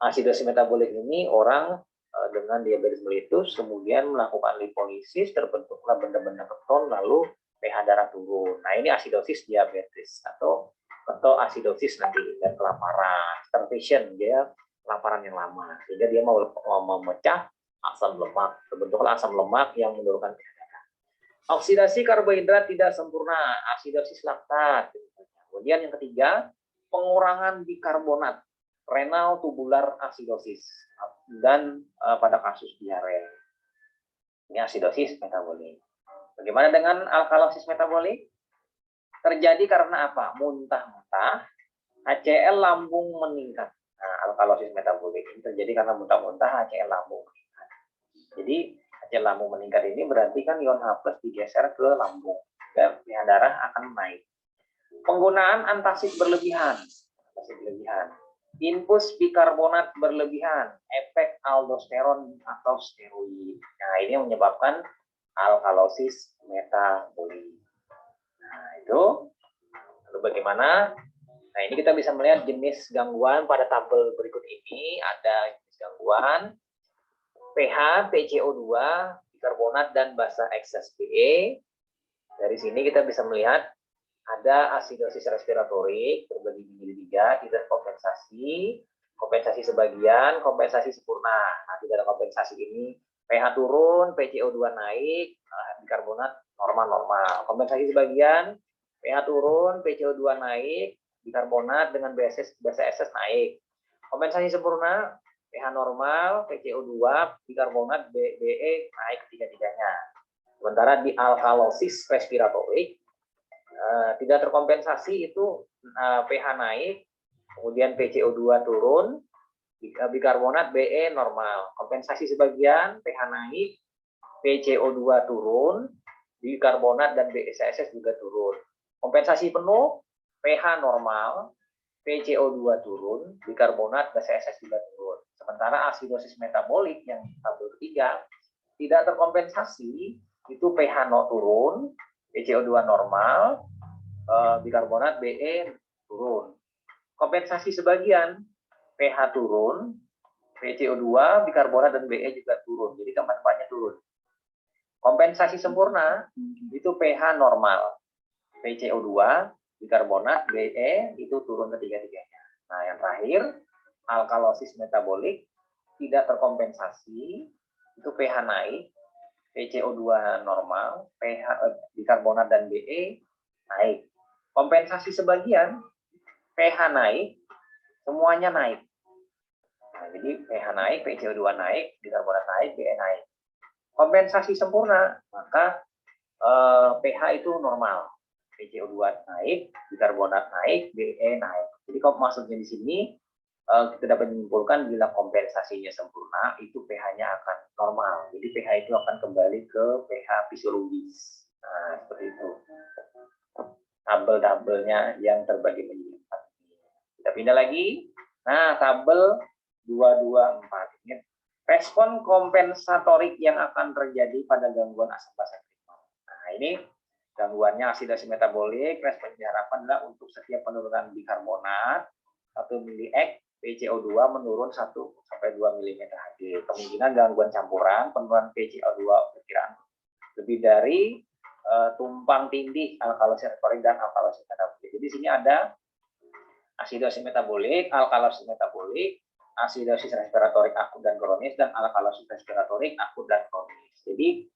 asidosis metabolik ini orang dengan diabetes mellitus kemudian melakukan lipolisis, terbentuklah benda-benda keton, lalu pH darah turun. Nah, ini asidosis diabetes atau ketoasidosis nanti, dan kelaparan, starvation, dia kelaparan yang lama sehingga dia mau memecah asam lemak, terbentuklah asam lemak yang menurunkan pH darah. Oksidasi karbohidrat tidak sempurna, asidosis laktat. Kemudian yang ketiga, pengurangan bikarbonat, renal tubular asidosis, dan pada kasus diare. Ini asidosis metabolik. Bagaimana dengan alkalosis metabolik? Terjadi karena apa? Muntah-muntah, HCl lambung meningkat. Nah, alkalosis metabolik ini terjadi karena muntah-muntah, HCl lambung meningkat. Jadi HCl lambung meningkat ini berarti kan ion H+ digeser ke lambung, dan pH darah akan naik. Penggunaan antasid berlebihan. Infus bikarbonat berlebihan, efek aldosteron atau steroid. Nah, ini yang menyebabkan alkalosis metabolik. Nah, itu. Lalu bagaimana? Nah, ini kita bisa melihat jenis gangguan pada tabel berikut ini. Ada jenis gangguan pH, PCO2, bikarbonat, dan basa ekses PE. Dari sini kita bisa melihat ada asidosis respiratorik terbagi menjadi 3, tidak kompensasi, kompensasi sebagian, kompensasi sempurna. Nah, tidak ada kompensasi ini, pH turun, PCO2 naik, bikarbonat normal-normal. Kompensasi sebagian, pH turun, PCO2 naik, bikarbonat dengan basa ekses naik. Kompensasi sempurna, pH normal, PCO2, bikarbonat, BE naik ketiga-tiganya. Sementara di alkalosis respiratorik tidak terkompensasi itu pH naik, kemudian PCO2 turun, bikarbonat BE normal. Kompensasi sebagian, pH naik, PCO2 turun, bikarbonat dan BSSS juga turun. Kompensasi penuh, pH normal, PCO2 turun, bikarbonat, BSSS juga turun. Sementara asidosis metabolik yang tabel ketiga tidak terkompensasi, itu pH turun, PCO2 normal, bikarbonat, BE turun. Kompensasi sebagian, pH turun, PCO2, bikarbonat, dan BE juga turun. Jadi keempat-empatnya turun. Kompensasi sempurna itu pH normal, PCO2, bikarbonat, BE itu turun ketiga-tiganya. Nah, yang terakhir, alkalosis metabolik tidak terkompensasi, itu pH naik, PCO2 normal, pH bikarbonat dan BE naik. Kompensasi sebagian, pH naik, semuanya naik. Nah, jadi pH naik, PCO2 naik, bikarbonat naik, BE naik. Kompensasi sempurna, maka pH itu normal. PCO2 naik, bikarbonat naik, BE naik. Jadi kalau maksudnya di sini kita dapat menyimpulkan bila kompensasinya sempurna, itu pH-nya akan normal. Jadi pH itu akan kembali ke pH fisiologis. Nah, seperti itu. Tabel-tabelnya yang terbagi menjadi 4. Kita pindah lagi. Nah, tabel 224. Ini respon kompensatorik yang akan terjadi pada gangguan asam basa kriminal. Nah, ini gangguannya asidosis metabolik, respon diharapkan adalah untuk setiap penurunan bikarbonat 1 ml PCO2 menurun 1 sampai 2 mm Hg. Kemungkinan gangguan campuran penurunan PCO2 perkiraan lebih dari tumpang tindih alkalosis respiratorik dan alkalosis metabolik. Jadi di sini ada asidosis metabolik, alkalosis metabolik, asidosis respiratorik akut dan kronis, dan alkalosis respiratorik akut dan kronis. Jadi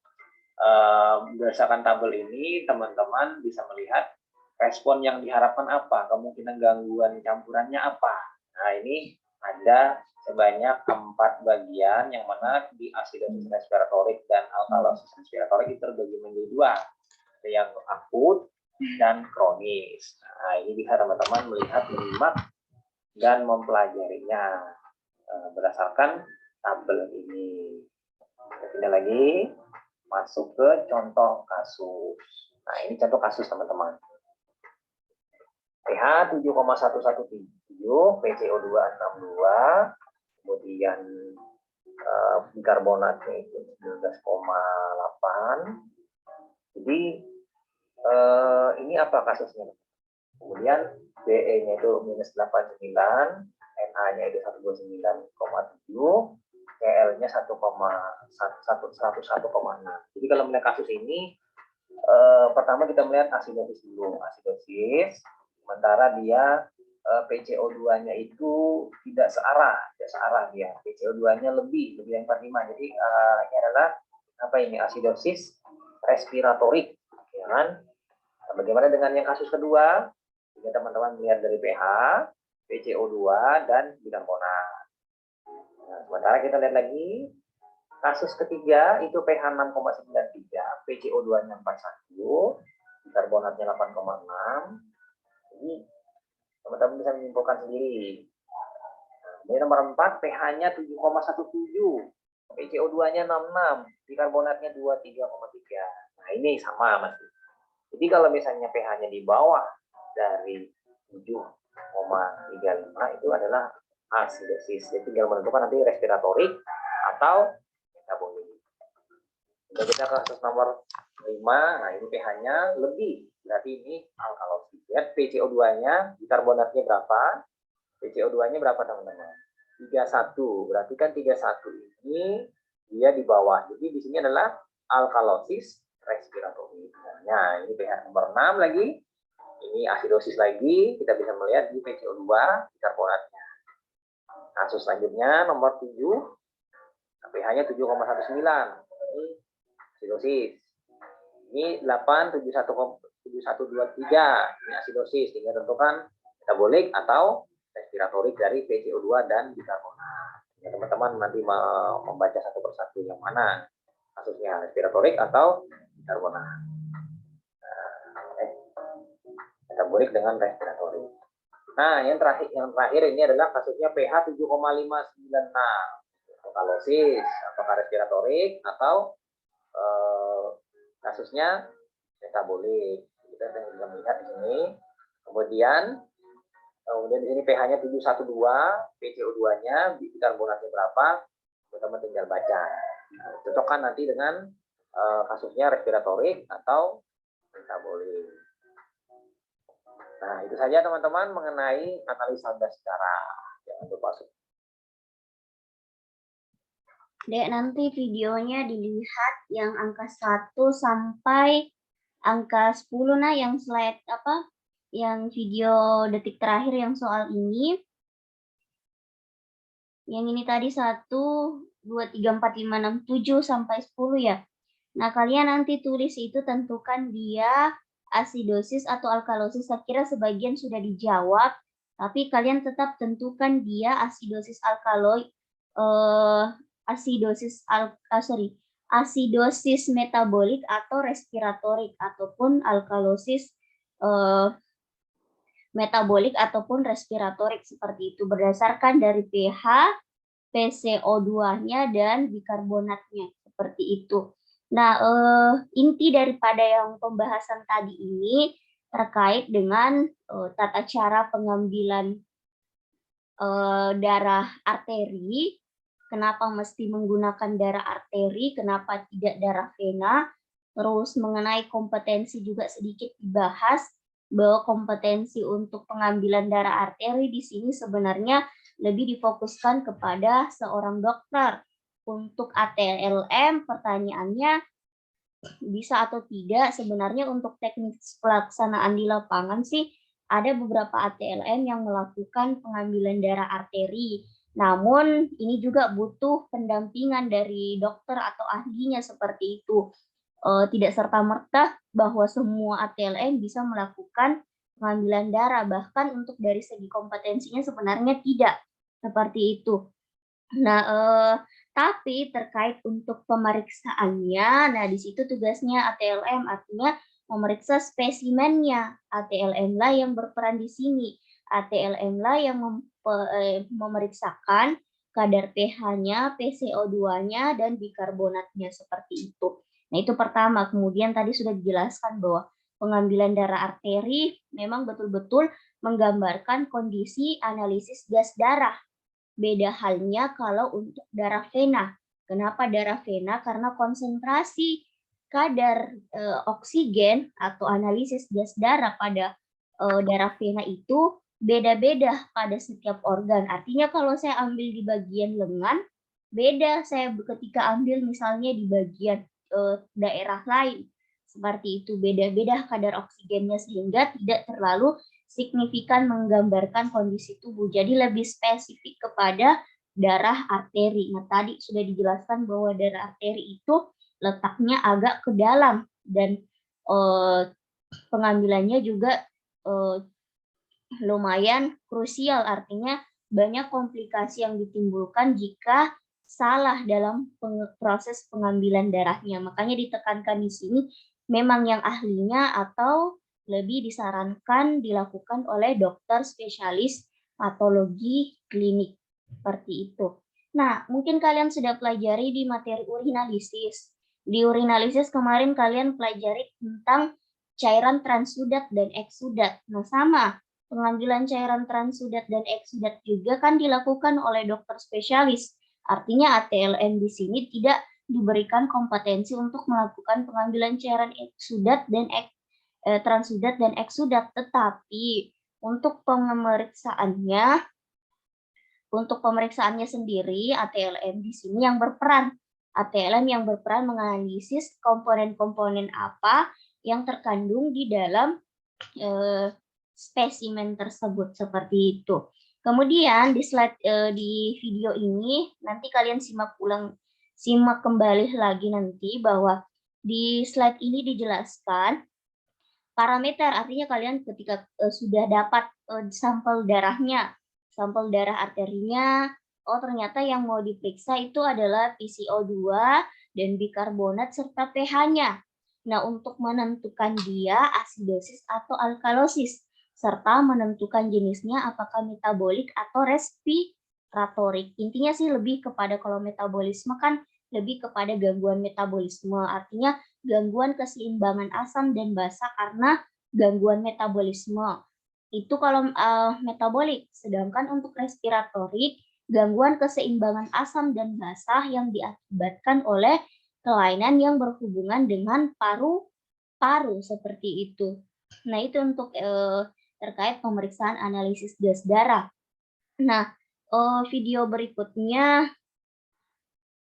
berdasarkan tabel ini teman-teman bisa melihat respon yang diharapkan apa, kemungkinan gangguan campurannya apa. Nah, ini ada sebanyak 4 bagian, yang mana di asidosis respiratorik dan alkalosis respiratorik itu terbagi menjadi 2, yang akut dan kronis. Nah, ini bisa teman-teman melihat, menyimak, dan mempelajarinya berdasarkan tabel ini. Kita pindah lagi, masuk ke contoh kasus. Nah, ini contoh kasus teman-teman. pH 7,117, PCO2 62, kemudian bikarbonatnya itu 19,8. Jadi ini apa kasusnya? Kemudian BE-nya itu minus 89, NA-nya itu 129,7, CL-nya 1,116. Jadi kalau melihat kasus ini, pertama kita melihat asidosis dulu. Asidosis, sementara dia PCO2-nya itu tidak searah dia. PCO2-nya lebih dari 45. Jadi ini adalah apa ini? Asidosis respiratorik, ya kan? Nah, bagaimana dengan yang kasus kedua? Jika teman-teman melihat dari pH, PCO2 dan bikarbonat. Nah, sementara kita lihat lagi kasus ketiga itu pH 6,93, PCO2-nya 41, bikarbonatnya 8,6. Jadi teman-teman bisa menyimpulkan sendiri. Nah, ini nomor 4, pH-nya 7,17, PCO2-nya 66, bikarbonatnya 23,3. Nah, ini sama masih. Jadi kalau misalnya pH-nya di bawah dari 7,35 itu adalah asidosis. Jadi tinggal menentukan nanti respiratorik atau metabolik. Kita ke kasus nomor 5. Nah, ini pH-nya lebih. Berarti ini alkalosis. Lihat PCO2-nya, bikarbonatnya berapa? PCO2-nya berapa, teman-teman? 31. Berarti kan 31 ini dia di bawah. Jadi di sini adalah alkalosis respiratorik. Nah, ini pH nomor 6 lagi. Ini asidosis lagi. Kita bisa melihat di PCO2 bikarbonatnya. Kasus selanjutnya nomor 7. pH-nya 7,19. Ini asidosis. Ini 8,7123. Ini asidosis. Tinggal tentukan metabolik atau respiratorik dari PCO2 dan bikarbonat. Ya, teman-teman nanti membaca satu persatu yang mana kasusnya, respiratorik atau bikarbonat. Metabolik dengan respiratorik. Nah, yang terakhir ini adalah kasusnya pH 7,596. Alkalosis, apakah respiratorik atau kasusnya metabolik. Kita bisa melihat di sini. Kemudian di sini pH-nya 712, PCO2-nya, bikarbonatnya berapa, teman-teman tinggal baca. Cocokkan nanti dengan kasusnya respiratorik atau metabolik. Nah, itu saja teman-teman mengenai analisa gas darah. Jangan lupa. Dek, nanti videonya dilihat yang angka 1 sampai angka 10, nah yang slide apa? Yang video detik terakhir yang soal ini. Yang ini tadi 1, 2, 3, 4, 5, 6, 7 sampai 10 ya. Nah, kalian nanti tulis itu, tentukan dia asidosis atau alkalosis. Saya kira sebagian sudah dijawab, tapi kalian tetap tentukan dia asidosis alkaloid, asidosis metabolik atau respiratorik, ataupun alkalosis metabolik ataupun respiratorik, seperti itu berdasarkan dari pH, PCO2-nya dan bikarbonatnya, seperti itu. Nah, inti daripada yang pembahasan tadi ini terkait dengan tata cara pengambilan darah arteri. Kenapa mesti menggunakan darah arteri, kenapa tidak darah vena. Terus mengenai kompetensi juga sedikit dibahas, bahwa kompetensi untuk pengambilan darah arteri di sini sebenarnya lebih difokuskan kepada seorang dokter. Untuk ATLM, pertanyaannya bisa atau tidak, sebenarnya untuk teknik pelaksanaan di lapangan sih ada beberapa ATLM yang melakukan pengambilan darah arteri. Namun ini juga butuh pendampingan dari dokter atau ahlinya, seperti itu. Tidak serta-merta bahwa semua ATLM bisa melakukan pengambilan darah, bahkan untuk dari segi kompetensinya sebenarnya tidak seperti itu. Nah, tapi terkait untuk pemeriksaannya, nah di situ tugasnya ATLM, artinya memeriksa spesimennya. ATLM lah yang berperan di sini. ATLM lah yang memeriksakan kadar pH-nya, PCO2-nya, dan bikarbonatnya, seperti itu. Nah, itu pertama. Kemudian tadi sudah dijelaskan bahwa pengambilan darah arteri memang betul-betul menggambarkan kondisi analisis gas darah. Beda halnya kalau untuk darah vena. Kenapa darah vena? Karena konsentrasi kadar oksigen atau analisis gas darah pada darah vena itu beda-beda pada setiap organ. Artinya kalau saya ambil di bagian lengan, beda saya ketika ambil misalnya di bagian daerah lain. Seperti itu, beda-beda kadar oksigennya, sehingga tidak terlalu signifikan menggambarkan kondisi tubuh. Jadi lebih spesifik kepada darah arteri. Nah, tadi sudah dijelaskan bahwa darah arteri itu letaknya agak ke dalam, dan pengambilannya juga lumayan krusial, artinya banyak komplikasi yang ditimbulkan jika salah dalam proses pengambilan darahnya. Makanya ditekankan di sini memang yang ahlinya atau lebih disarankan dilakukan oleh dokter spesialis patologi klinik, seperti itu. Nah, mungkin kalian sudah pelajari di materi urinalisis. Di urinalisis kemarin kalian pelajari tentang cairan transudat dan eksudat. Nah, sama. Pengambilan cairan transudat dan eksudat juga kan dilakukan oleh dokter spesialis. Artinya ATLM di sini tidak diberikan kompetensi untuk melakukan pengambilan cairan eksudat dan transudat dan eksudat, tetapi untuk pemeriksaannya sendiri ATLM di sini yang berperan. ATLM yang berperan menganalisis komponen-komponen apa yang terkandung di dalam spesimen tersebut, seperti itu. Kemudian di slide di video ini nanti kalian simak kembali lagi nanti, bahwa di slide ini dijelaskan parameter, artinya kalian ketika sudah dapat sampel darahnya, sampel darah arterinya, oh ternyata yang mau diperiksa itu adalah PCO2 dan bikarbonat serta pH-nya. Nah, untuk menentukan dia asidosis atau alkalosis, serta menentukan jenisnya apakah metabolik atau respiratorik. Intinya sih lebih kepada, kalau metabolisme kan lebih kepada gangguan metabolisme. Artinya gangguan keseimbangan asam dan basa karena gangguan metabolisme. Itu kalau metabolik. Sedangkan untuk respiratorik, gangguan keseimbangan asam dan basa yang diakibatkan oleh kelainan yang berhubungan dengan paru-paru seperti itu. Nah, itu untuk terkait pemeriksaan analisis gas darah. Nah, video berikutnya,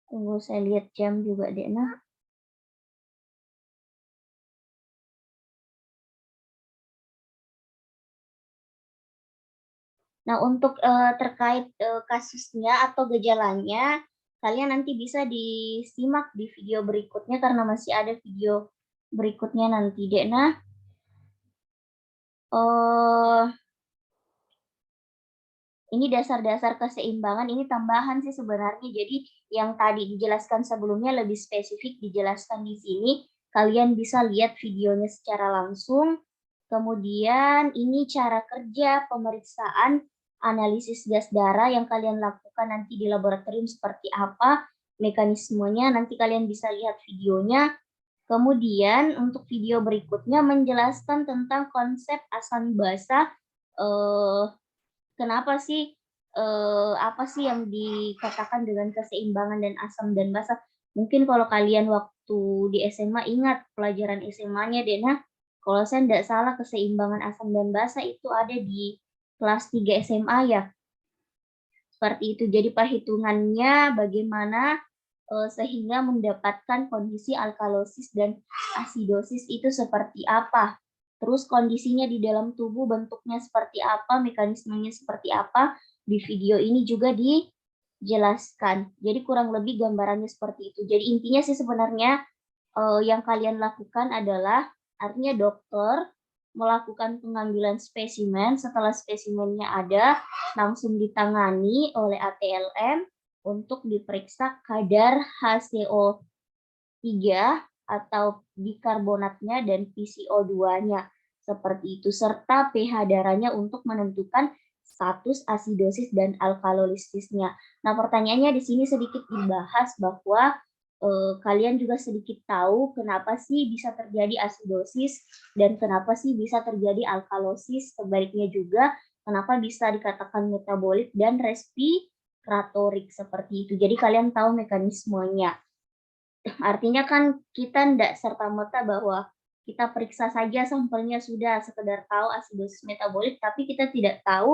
tunggu saya lihat jam juga deh. Nah, untuk terkait kasusnya atau gejalanya, kalian nanti bisa disimak di video berikutnya karena masih ada video berikutnya nanti, Dek. Nah, ini dasar-dasar keseimbangan, ini tambahan sih sebenarnya. Jadi yang tadi dijelaskan sebelumnya lebih spesifik dijelaskan di sini. Kalian bisa lihat videonya secara langsung. Kemudian ini cara kerja pemeriksaan analisis gas darah yang kalian lakukan nanti di laboratorium seperti apa, mekanismenya nanti kalian bisa lihat videonya. Kemudian untuk video berikutnya menjelaskan tentang konsep asam basa, kenapa sih, apa sih yang dikatakan dengan keseimbangan dan asam dan basa. Mungkin kalau kalian waktu di SMA ingat pelajaran SMA-nya deh. Nah, kalau saya tidak salah keseimbangan asam dan basa itu ada di kelas 3 SMA ya. Seperti itu. Jadi perhitungannya bagaimana sehingga mendapatkan kondisi alkalosis dan asidosis itu seperti apa. Terus kondisinya di dalam tubuh bentuknya seperti apa, mekanismenya seperti apa, di video ini juga dijelaskan. Jadi kurang lebih gambarannya seperti itu. Jadi intinya sih sebenarnya yang kalian lakukan adalah, artinya dokter melakukan pengambilan spesimen, setelah spesimennya ada, langsung ditangani oleh ATLM untuk diperiksa kadar HCO3 atau bikarbonatnya dan PCO2-nya. Seperti itu, serta pH darahnya untuk menentukan status asidosis dan alkalolisisnya. Nah, pertanyaannya di sini sedikit dibahas bahwa kalian juga sedikit tahu kenapa sih bisa terjadi asidosis dan kenapa sih bisa terjadi alkalosis. Sebaliknya juga kenapa bisa dikatakan metabolik dan respiratorik seperti itu. Jadi kalian tahu mekanismenya. Artinya kan kita tidak serta-merta bahwa kita periksa saja sampelnya sudah sekedar tahu asidosis metabolik, tapi kita tidak tahu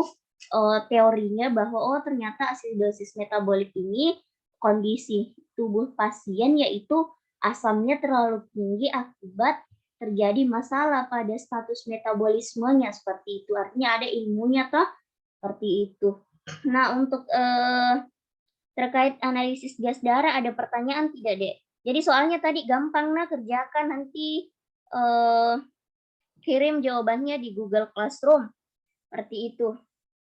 teorinya bahwa oh ternyata asidosis metabolik ini kondisi tubuh pasien yaitu asamnya terlalu tinggi akibat terjadi masalah pada status metabolismenya seperti itu. Artinya ada ilmunya toh seperti itu. Nah, untuk terkait analisis gas darah ada pertanyaan tidak, Dek? Jadi soalnya tadi gampang nah kerjakan nanti kirim jawabannya di Google Classroom. Seperti itu.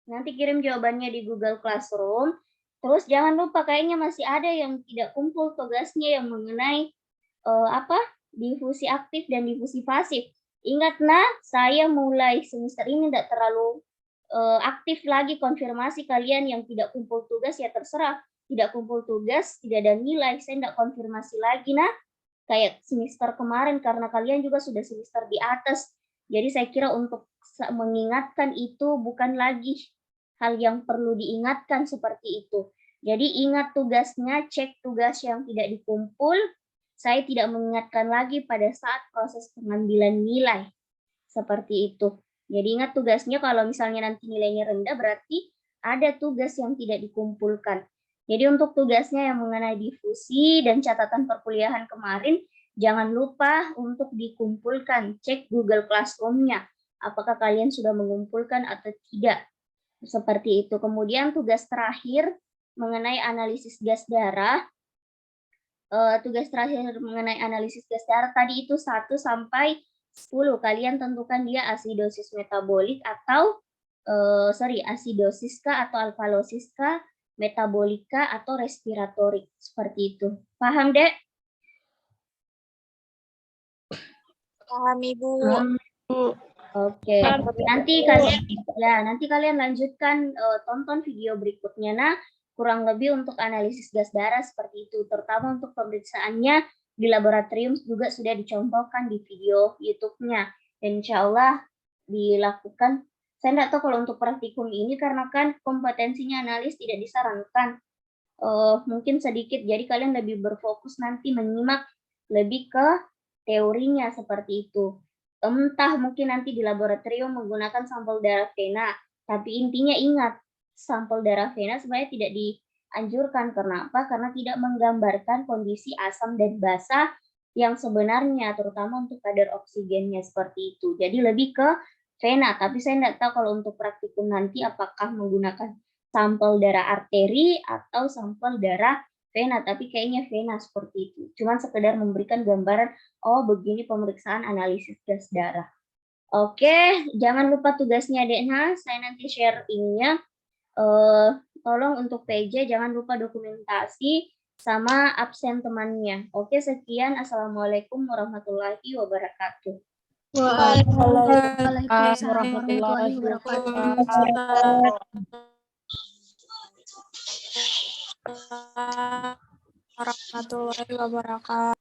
Nanti kirim jawabannya di Google Classroom. Terus jangan lupa kayaknya masih ada yang tidak kumpul tugasnya yang mengenai difusi aktif dan difusi pasif. Ingat nah, saya mulai semester ini tidak terlalu aktif lagi konfirmasi kalian yang tidak kumpul tugas ya terserah. Tidak kumpul tugas, tidak ada nilai, saya tidak konfirmasi lagi nah. Kayak semester kemarin karena kalian juga sudah semester di atas. Jadi saya kira untuk mengingatkan itu bukan lagi hal yang perlu diingatkan seperti itu. Jadi ingat tugasnya, cek tugas yang tidak dikumpul. Saya tidak mengingatkan lagi pada saat proses pengambilan nilai. Seperti itu. Jadi ingat tugasnya kalau misalnya nanti nilainya rendah berarti ada tugas yang tidak dikumpulkan. Jadi untuk tugasnya yang mengenai difusi dan catatan perkuliahan kemarin, jangan lupa untuk dikumpulkan. Cek Google Classroom-nya. Apakah kalian sudah mengumpulkan atau tidak. Seperti itu. Kemudian tugas terakhir mengenai analisis gas darah. Tugas terakhir mengenai analisis gas darah tadi itu 1 sampai 10. Kalian tentukan dia asidosis metabolik atau asidosis kah atau alkalosis kah, metabolika atau respiratorik seperti itu. Paham, Dek? Paham, Ibu. Oke. Nanti kalian lanjutkan tonton video berikutnya. Nah, kurang lebih untuk analisis gas darah seperti itu, terutama untuk pemeriksaannya di laboratorium juga sudah dicontohkan di video YouTube-nya. Dan insya Allah dilakukan. Saya tidak tahu kalau untuk praktikum ini karena kan kompetensinya analis tidak disarankan. Mungkin sedikit, jadi kalian lebih berfokus nanti menyimak lebih ke teorinya seperti itu. Entah mungkin nanti di laboratorium menggunakan sampel darah vena, tapi intinya ingat, sampel darah vena sebenarnya tidak dianjurkan. Kenapa? Karena tidak menggambarkan kondisi asam dan basa yang sebenarnya, terutama untuk kadar oksigennya seperti itu. Jadi lebih ke vena, tapi saya tidak tahu kalau untuk praktikum nanti apakah menggunakan sampel darah arteri atau sampel darah vena, tapi kayaknya vena seperti itu. Cuman sekedar memberikan gambaran, oh begini pemeriksaan analisis gas darah. Oke, jangan lupa tugasnya Dekna, saya nanti share ininya. Tolong untuk PJ jangan lupa dokumentasi sama absen temannya. Oke, sekian. Assalamualaikum warahmatullahi wabarakatuh. Waalaikumsalam warahmatullahi wabarakatuh. warahmatullahi wabarakatuh.